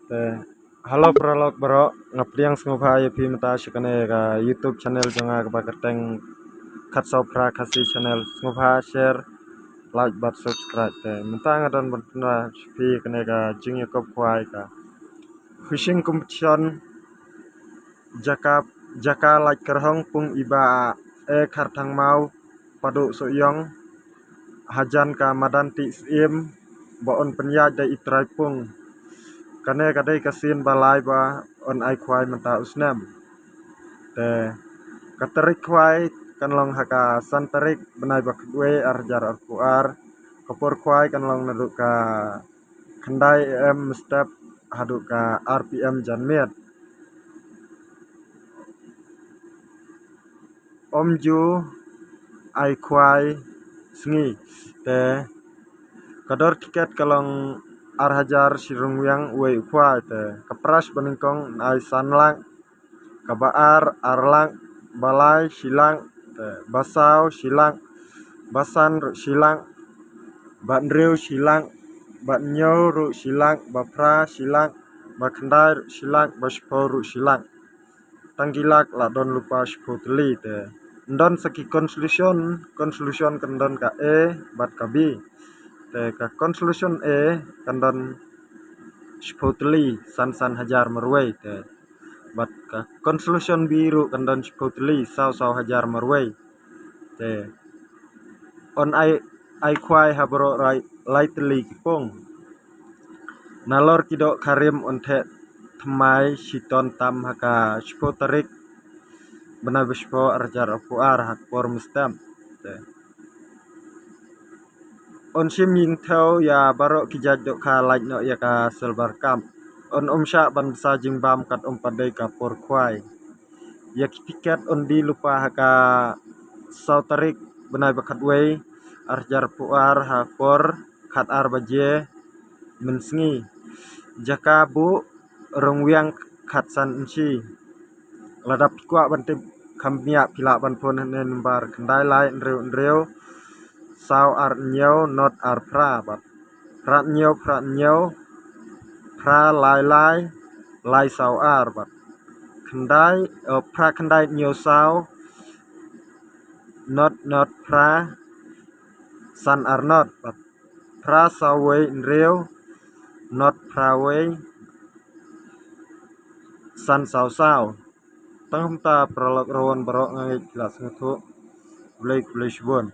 Te halo pralog bro ngapriang sngobha yepi mata shikane ga YouTube channel jonga ga bagateng khatsau pra khasi channel sngobha share like but subscribe te mata ngadon bantna shpi kane ga jingye kop kwai ga fishing competition jaka jaka like kerhong pung iba e kharthang mau padu soyong hajan ka madanti sim baon penya da itrai pung kane kadai kasin balai ba on ai khwai mata usnam te katarik khwai kanlong haka santarik benai bakwe arjar arpuar kapor khwai kanlong nadu ka khandai step hadu ka RPM janmet omju ai khwai sngi te kador tiket kalong arhajar sirungwyang uai khwai te kapras baningkong ai sanlang kabaar arlang balai silang basau silang basan ru silang bandreu silang batnyau ru silang bapra silang bakhandai ru silang baspo ru silang tanggilak ladon lupa spotli te ndon saki konsolusion kandon ka e bat ka b te ka konsolusion e kandon spotli san hajar marwai te bat ka konsolusion biru kandon spotli sau hajar marwai te on ai khwai habro rai lightly kipong nalor kido karim onte thmai siton tam haka spotarik bena bespo arjar apuar hak por mustam te on siming thau ya baro kijaj do kha like no ya ka silver kam on omsha ban sa jingbam kat padai ka por khwai ya tiket on di lupa haka sautarik benai bakat wei arjar puar ha por khat ar baje mensngi jaka bu rongwyang khat san inchi ladap kwa bante khamnya pila ban pon nen bar khandai lai nreu sau ar nyau not ar pra bat pra nyau pra lai sau ar bat khandai pra khandai nyau sau not pra san ar not bat pra sau wei nreu not pra wei san sau tang ta pralok rawon barok ngai kelas ngthu blai shbon